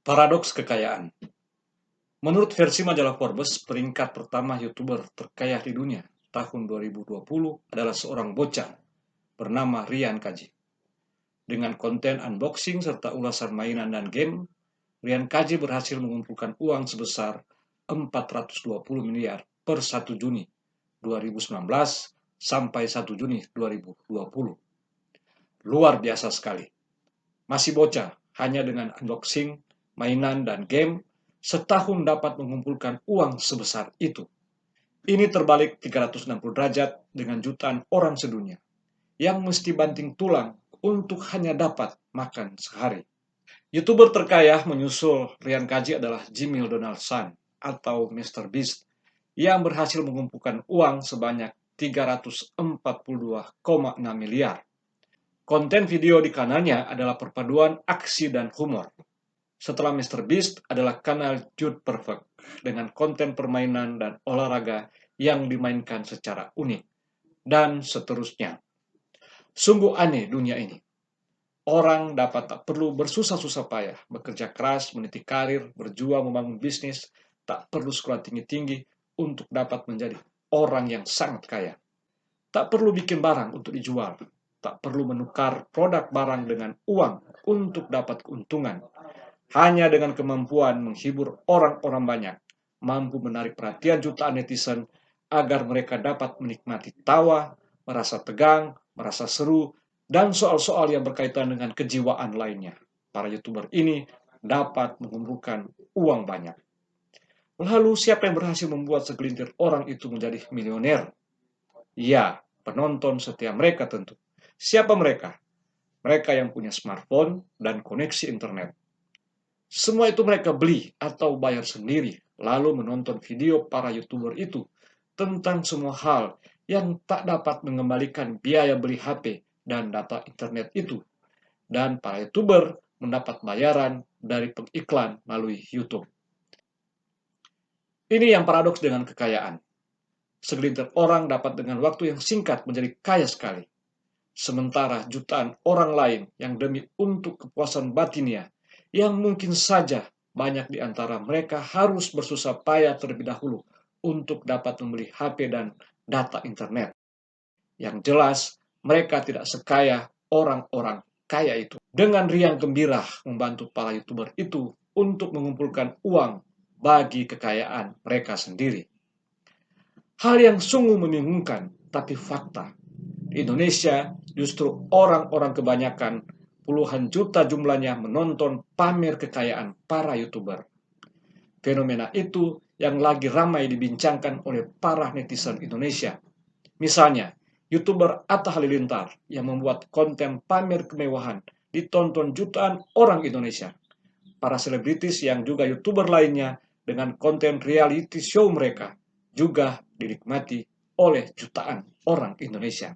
Paradoks kekayaan. Menurut versi majalah Forbes, peringkat pertama YouTuber terkaya di dunia tahun 2020 adalah seorang bocah bernama Ryan Kaji. Dengan konten unboxing serta ulasan mainan dan game, Ryan Kaji berhasil mengumpulkan uang sebesar 420 miliar per 1 Juni 2019 sampai 1 Juni 2020. Luar biasa sekali. Masih bocah, hanya dengan unboxing, mainan, dan game, setahun dapat mengumpulkan uang sebesar itu. Ini terbalik 360 derajat dengan jutaan orang sedunia yang mesti banting tulang untuk hanya dapat makan sehari. YouTuber terkaya menyusul Ryan Kaji adalah Jimmy Donaldson atau Mr. Beast yang berhasil mengumpulkan uang sebanyak 342,6 miliar. Konten video di kanalnya adalah perpaduan aksi dan humor. Setelah Mr. Beast adalah kanal Dude Perfect dengan konten permainan dan olahraga yang dimainkan secara unik. Dan seterusnya. Sungguh aneh dunia ini. Orang dapat tak perlu bersusah-susah payah, bekerja keras, meniti karir, berjuang membangun bisnis, tak perlu sekolah tinggi-tinggi untuk dapat menjadi orang yang sangat kaya. Tak perlu bikin barang untuk dijual, tak perlu menukar produk barang dengan uang untuk dapat keuntungan. Hanya dengan kemampuan menghibur orang-orang banyak, mampu menarik perhatian jutaan netizen agar mereka dapat menikmati tawa, merasa tegang, merasa seru, dan soal-soal yang berkaitan dengan kejiwaan lainnya. Para YouTuber ini dapat mengumpulkan uang banyak. Lalu siapa yang berhasil membuat segelintir orang itu menjadi milioner? Ya, penonton setia mereka tentu. Siapa mereka? Mereka yang punya smartphone dan koneksi internet. Semua itu mereka beli atau bayar sendiri, lalu menonton video para YouTuber itu tentang semua hal yang tak dapat mengembalikan biaya beli HP dan data internet itu. Dan para YouTuber mendapat bayaran dari pengiklan melalui YouTube. Ini yang paradoks dengan kekayaan. Segelintir orang dapat dengan waktu yang singkat menjadi kaya sekali. Sementara jutaan orang lain yang demi untuk kepuasan batinnya, yang mungkin saja banyak di antara mereka harus bersusah payah terlebih dahulu untuk dapat membeli HP dan data internet. Yang jelas, mereka tidak sekaya orang-orang kaya itu. Dengan riang gembira membantu para YouTuber itu untuk mengumpulkan uang bagi kekayaan mereka sendiri. Hal yang sungguh membingungkan, tapi fakta. Di Indonesia, justru orang-orang kebanyakan puluhan juta jumlahnya menonton pamer kekayaan para YouTuber. Fenomena itu yang lagi ramai dibincangkan oleh para netizen Indonesia. Misalnya, YouTuber Atta Halilintar yang membuat konten pamer kemewahan ditonton jutaan orang Indonesia. Para selebritis yang juga YouTuber lainnya dengan konten reality show mereka juga dinikmati oleh jutaan orang Indonesia.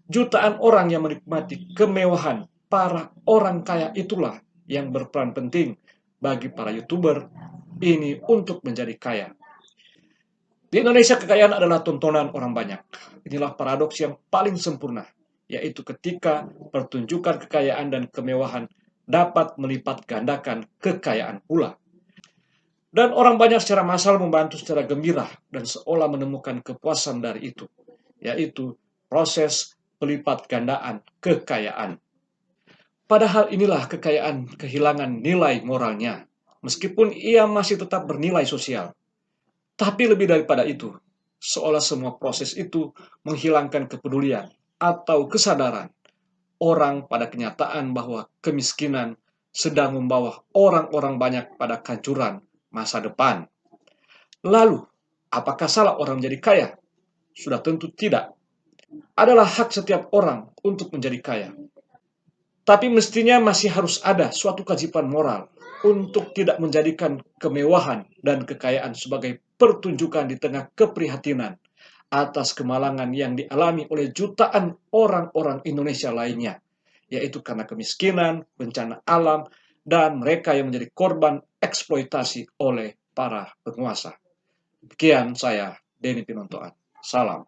Jutaan orang yang menikmati kemewahan para orang kaya itulah yang berperan penting bagi para YouTuber ini untuk menjadi kaya. Di Indonesia kekayaan adalah tontonan orang banyak. Inilah paradoks yang paling sempurna, yaitu ketika pertunjukan kekayaan dan kemewahan dapat melipat gandakan kekayaan pula. Dan orang banyak secara massal membantu secara gembira dan seolah menemukan kepuasan dari itu, yaitu proses pelipat gandaan kekayaan. Padahal inilah kekayaan kehilangan nilai moralnya, meskipun ia masih tetap bernilai sosial. Tapi lebih daripada itu, seolah semua proses itu menghilangkan kepedulian atau kesadaran orang pada kenyataan bahwa kemiskinan sedang membawa orang-orang banyak pada kehancuran masa depan. Lalu, apakah salah orang menjadi kaya? Sudah tentu tidak. Adalah hak setiap orang untuk menjadi kaya. Tapi mestinya masih harus ada suatu kewajiban moral untuk tidak menjadikan kemewahan dan kekayaan sebagai pertunjukan di tengah keprihatinan atas kemalangan yang dialami oleh jutaan orang-orang Indonesia lainnya, yaitu karena kemiskinan, bencana alam, dan mereka yang menjadi korban eksploitasi oleh para penguasa. Demikian saya, Denny Pinontoan. Salam.